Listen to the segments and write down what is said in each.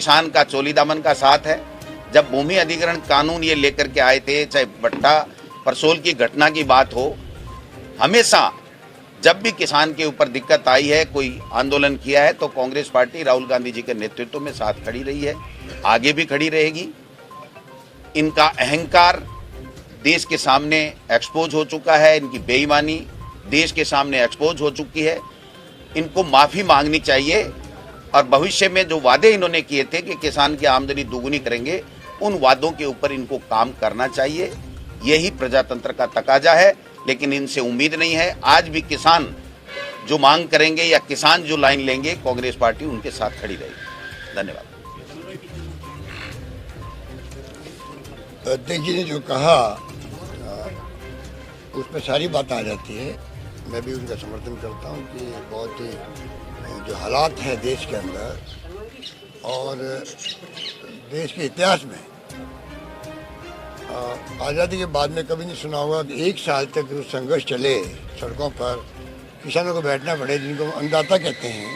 किसान का चोली दामन का साथ है। जब भूमि अधिग्रहण कानून ये लेकर के आए थे, चाहे भट्टा परसोल की घटना की बात हो, हमेशा जब भी किसान के ऊपर दिक्कत आई है, कोई आंदोलन किया है, तो कांग्रेस पार्टी राहुल गांधी जी के नेतृत्व में साथ खड़ी रही है, आगे भी खड़ी रहेगी। इनका अहंकार देश के सामने एक्सपोज हो चुका है, इनकी बेईमानी देश के सामने एक्सपोज हो चुकी है। इनको माफ़ी मांगनी चाहिए और भविष्य में जो वादे इन्होंने किए थे कि किसान की आमदनी दोगुनी करेंगे, उन वादों के ऊपर इनको काम करना चाहिए। यही प्रजातंत्र का तकाजा है, लेकिन इनसे उम्मीद नहीं है। आज भी किसान जो मांग करेंगे या किसान जो लाइन लेंगे, कांग्रेस पार्टी उनके साथ खड़ी रहेगी। धन्यवाद। अध्यक्ष जी ने जो कहा उसमें सारी बात आ जाती है। मैं भी उनका समर्थन करता हूं कि बहुत ही जो हालात हैं देश के अंदर और देश के इतिहास में आज़ादी के बाद में कभी नहीं सुना होगा कि 1 साल तक जो संघर्ष चले सड़कों पर, किसानों को बैठना पड़े, जिनको अन्नदाता कहते हैं,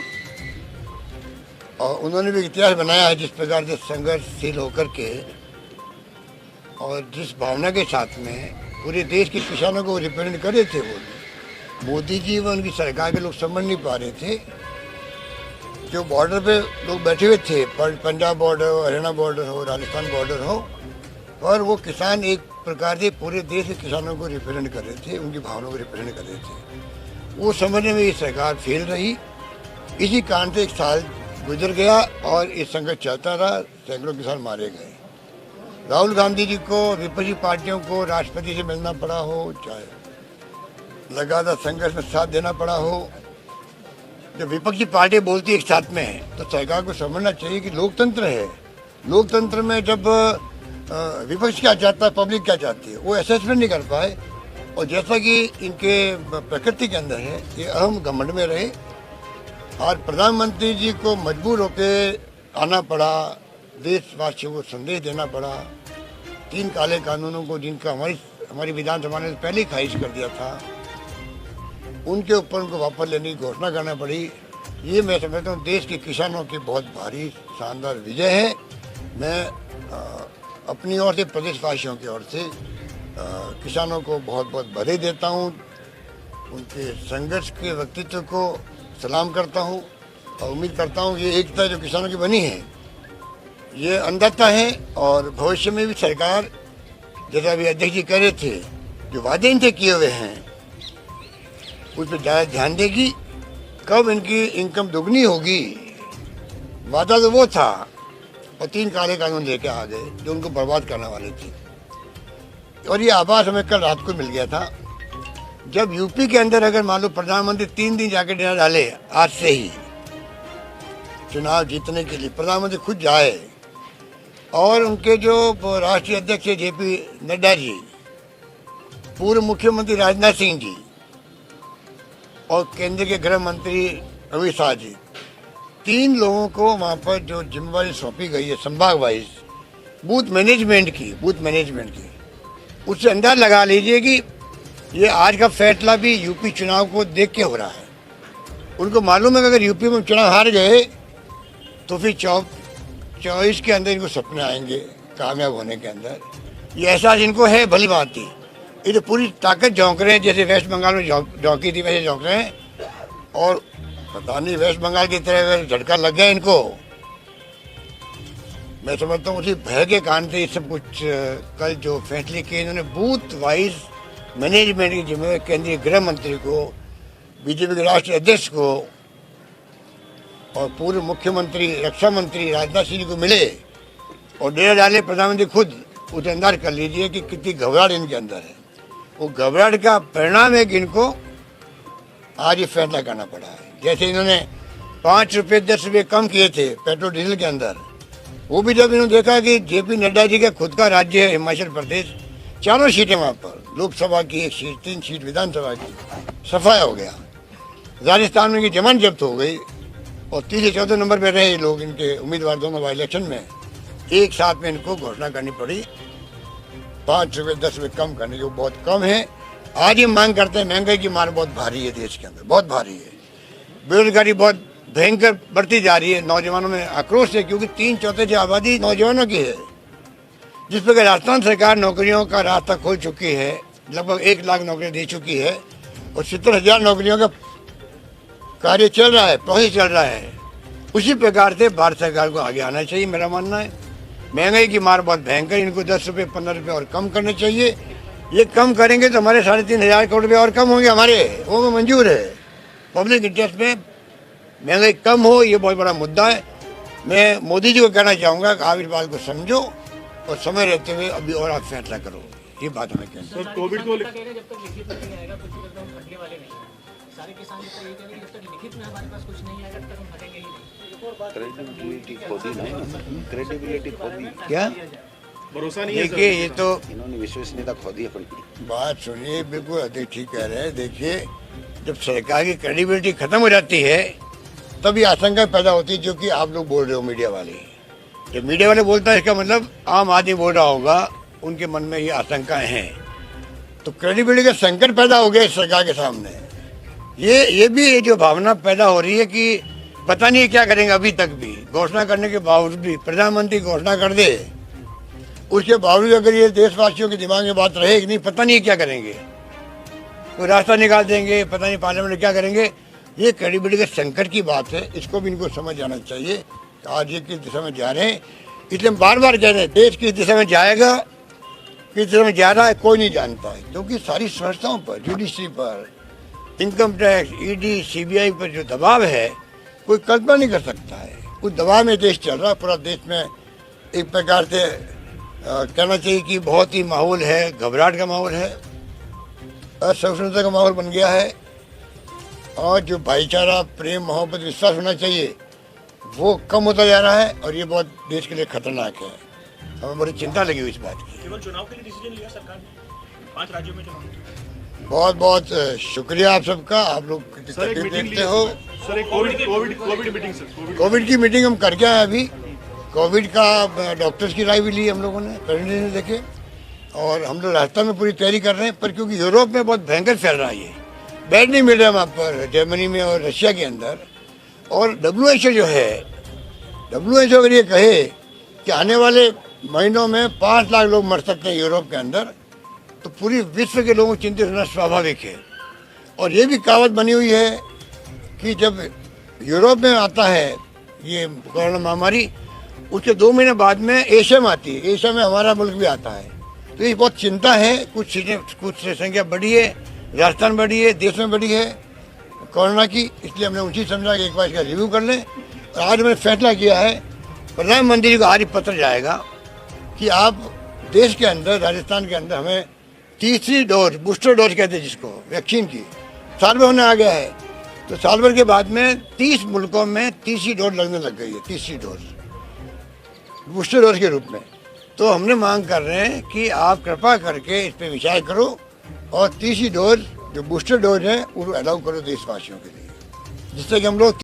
और उन्होंने भी इतिहास बनाया है जिस प्रकार से संघर्षशील होकर के और जिस भावना के साथ में पूरे देश के किसानों को रिप्रेजेंट कर रहे थे। वो मोदी जी व उनकी सरकार के लोग समझ नहीं पा रहे थे। जो बॉर्डर पे लोग बैठे हुए थे, पंजाब बॉर्डर हो, हरियाणा बॉर्डर हो, राजस्थान बॉर्डर हो, और वो किसान एक प्रकार से पूरे देश के किसानों को रिप्रेजेंट कर रहे थे, उनकी भावनाओं को रिप्रेजेंट कर रहे थे। वो समझने में ये सरकार फेल रही। इसी कारण से 1 साल गुजर गया और ये संघर्ष चलता रहा, सैकड़ों किसान मारे गए। राहुल गांधी जी को, विपक्षी पार्टियों को राष्ट्रपति से मिलना पड़ा हो, चाहे लगातार संघर्ष में साथ देना पड़ा हो। जब विपक्षी पार्टी बोलती एक साथ में है तो सरकार को समझना चाहिए कि लोकतंत्र है। लोकतंत्र में जब विपक्ष क्या चाहता है, पब्लिक क्या चाहती है, वो असेसमेंट नहीं कर पाए। और जैसा कि इनके प्रकृति के अंदर है, ये अहम घमंड में रहे और प्रधानमंत्री जी को मजबूर होकर आना पड़ा, देशवासियों को संदेश देना पड़ा। 3 काले कानूनों को जिनका हमारी विधानसभा ने पहले ही खारिज कर दिया था, उनके ऊपर उनको वापस लेने की घोषणा करना पड़ी। ये मैं समझता हूँ देश के किसानों की बहुत भारी शानदार विजय है। मैं अपनी ओर से, प्रदेशवासियों की ओर से किसानों को बहुत बहुत बधाई देता हूँ, उनके संघर्ष के व्यक्तित्व को सलाम करता हूँ और उम्मीद करता हूँ कि एकता जो किसानों की बनी है ये अन्नदाता है। और भविष्य में भी सरकार, जैसा अभी अध्यक्ष जी कह रहे थे, जो वादे इनसे किए हुए हैं उस पर ज़्यादा ध्यान देगी। कब इनकी इनकम दुगनी होगी, वादा तो वो था, और 3 काले कानून लेके आ गए जो उनको बर्बाद करने वाले थे। और ये आभास हमें कल रात को मिल गया था, जब यूपी के अंदर अगर मान लो प्रधानमंत्री 3 दिन जाके डेरा डाले, आज से ही चुनाव जीतने के लिए प्रधानमंत्री खुद जाए, और उनके जो राष्ट्रीय अध्यक्ष जेपी नड्डा जी, पूर्व मुख्यमंत्री राजनाथ सिंह जी और केंद्र के गृह मंत्री अमित शाह जी, 3 लोगों को वहाँ पर जो जिम्मेवारी सौंपी गई है संभाग वाइज बूथ मैनेजमेंट की, उससे अंदाज लगा लीजिए कि ये आज का फैसला भी यूपी चुनाव को देख के हो रहा है। उनको मालूम है कि अगर यूपी में चुनाव हार गए तो फिर 24 के अंदर इनको सपने आएंगे कामयाब होने के अंदर। ये एहसास इनको है, भली बात ही। ये तो पूरी ताकत झोंक रहे हैं, जैसे वेस्ट बंगाल में झोंकी थी वैसे झोंक रहे हैं। और पता नहीं वेस्ट बंगाल की तरह झटका लग गया इनको। मैं समझता हूँ उसी भय के कारण से ये सब कुछ कल जो फैसले किए इन्होंने बूथ वाइज मैनेजमेंट की जिम्मेदारी केंद्रीय गृह मंत्री को, बीजेपी के राष्ट्रीय अध्यक्ष को और पूर्व मुख्यमंत्री रक्षा मंत्री राजनाथ सिंह को मिले और डेरा डाले प्रधानमंत्री खुद। उसे अंदाज कर लीजिए कि कितनी घबराहट इनके अंदर है। वो घबराहट का परिणाम है कि इनको आज ये फैसला करना पड़ा है। जैसे इन्होंने 5 रुपये 10 रुपये कम किए थे पेट्रोल डीजल के अंदर, वो भी जब इन्होंने देखा कि जेपी नड्डा जी का खुद का राज्य है हिमाचल प्रदेश, 4 सीटें वहाँ पर, लोकसभा की 1 सीट, 3 सीट विधानसभा की, सफाया हो गया। राजस्थान में इनकी जमानत जब्त हो गई और 3 से 14 नंबर पर रहे लोग, इनके उम्मीदवार दोनों बाई इलेक्शन में। एक साथ में इनको घोषणा करनी पड़ी 5 रुपये 10 रुपये कम करने की, वो बहुत कम है। आज ये मांग करते हैं, महंगाई की मार बहुत भारी है देश के अंदर, बहुत भारी है। बेरोजगारी बहुत भयंकर बढ़ती जा रही है। नौजवानों में आक्रोश है क्योंकि 3/4 आबादी नौजवानों की है, जिस पर राजस्थान सरकार नौकरियों का रास्ता खोल चुकी है, लगभग 1 लाख नौकरियां दे चुकी है और 70,000 नौकरियों का कार्य चल रहा है, प्रोसेस चल रहा है। उसी प्रकार से भारत सरकार को आगे आना चाहिए, मेरा मानना है। महंगाई की मार बहुत भयंकर, इनको 10 रुपये 15 रुपये और कम करने चाहिए। ये कम करेंगे तो हमारे 3,500 करोड़ रुपये और कम होंगे हमारे, वो मंजूर है। पब्लिक इंटरेस्ट में महंगाई कम हो, ये बहुत बड़ा मुद्दा है। मैं मोदी जी को कहना चाहूँगा कि आप इस बात को समझो और समय रहते हुए अभी और आप फैसला करो, ये बात हमें कहना है। कोविड को जब तक लिखित में नहीं आएगा कुछ भी करके हम हटने वाले नहीं हैं। सारे किसान जब तक ये कहेंगे जब तक लिखित में हमारे पास कुछ नहीं आएगा तब तक हम हटेंगे ही नहीं। क्रेडिबिलिटी खोदी ना, क्रेडिबिलिटी खोदी, क्या भरोसा नहीं है। देखिए, ये तो इन्होंने विश्वसनीयता खोदी अपनी। बात सुनिए, बिल्कुल अधिक ठीक कह रहे हैं। देखिए, जब सरकार की क्रेडिबिलिटी खत्म हो जाती है तब ये आशंका पैदा होती है, जो कि आप लोग बोल रहे हो मीडिया वाले। जब मीडिया वाले बोलता है इसका मतलब आम आदमी बोल रहा होगा, उनके मन में ये आशंकाएं हैं, तो क्रेडिबिलिटी का संकट पैदा हो गया इस सरकार के सामने। ये भी जो भावना पैदा हो रही है कि पता नहीं क्या करेंगे। अभी तक भी घोषणा करने के बावजूद भी प्रधानमंत्री घोषणा कर दे, उसके बावजूद अगर ये देशवासियों के दिमाग में बात रहेगी नहीं, पता नहीं क्या करेंगे, कोई रास्ता निकाल देंगे, पता नहीं पार्लियामेंट में क्या करेंगे। ये क्रेडिबिलिटी के संकट की बात है, इसको भी इनको समझ जाना चाहिए। आज ये किस दिशा में जा रहे हैं, इसलिए हम बार बार कह रहे हैं देश किस दिशा में जाएगा, किस दिशा में जा रहा है कोई नहीं जानता है, क्योंकि सारी संस्थाओं पर, जुडिशरी पर, इनकम टैक्स, ईडी, सीबीआई पर जो दबाव है कोई कल्पना नहीं कर सकता है। उस दबाव में देश चल रहा है। पूरा देश में एक प्रकार से कहना चाहिए कि बहुत ही माहौल है, घबराहट का माहौल है, असहिष्णुता का माहौल बन गया है। और जो भाईचारा, प्रेम, मोहब्बत, विश्वास होना चाहिए वो कम होता जा रहा है और ये बहुत देश के लिए खतरनाक है। हमें बड़ी चिंता लगी हुई इस बात की। केवल चुनाव के लिए डिसीजन लिया सरकार ने, 5 राज्यों में चुनाव। बहुत बहुत शुक्रिया आप सबका, आप लोग तकलीफ देखते हो। सर एक कोविड मीटिंग सर, कोविड की मीटिंग हम करके आए अभी। कोविड का डॉक्टर्स की राय भी ली हम लोगों ने, प्रेसिडेंट ने देखे, और हम लोग राजस्थान में पूरी तैयारी कर रहे हैं। पर क्योंकि यूरोप में बहुत भयंकर फैल रहा है, ये बेड नहीं मिल रहा वहाँ पर, जर्मनी में और रशिया के अंदर। और WHO जो है, WHO अगर ये कहे कि आने वाले महीनों में 5 लाख लोग मर सकते हैं यूरोप के अंदर, तो पूरी विश्व के लोगों को चिंतित होना स्वाभाविक है। और ये भी कहावत बनी हुई है कि जब यूरोप में आता है ये कोरोना महामारी, उसके 2 महीने बाद में एशिया में आती है, एशिया में हमारा मुल्क भी आता है। तो ये बहुत चिंता है। कुछ संख्या बढ़ी है, राजस्थान बढ़ी है, देश में बढ़ी है कोरोना की, इसलिए हमने उचित समझा कि एक बार इसका रिव्यू कर लें। और आज हमने फैसला किया है, प्रधानमंत्री जी को आज ही पत्र जाएगा कि आप देश के अंदर, राजस्थान के अंदर हमें तीसरी डोज, बूस्टर डोज कहते हैं जिसको, वैक्सीन की, साल भर होने आ गया है। तो साल भर के बाद में 30 मुल्कों में तीसरी डोज लगने लग गई है, तीसरी डोज बूस्टर डोज के रूप में। तो हमने मांग कर रहे हैं कि आप कृपा करके इस पर विचार करो और तीसरी डोज जो बूस्टर डोज है वो अलाउ करो देशवासियों के लिए, जिससे कि हम लोग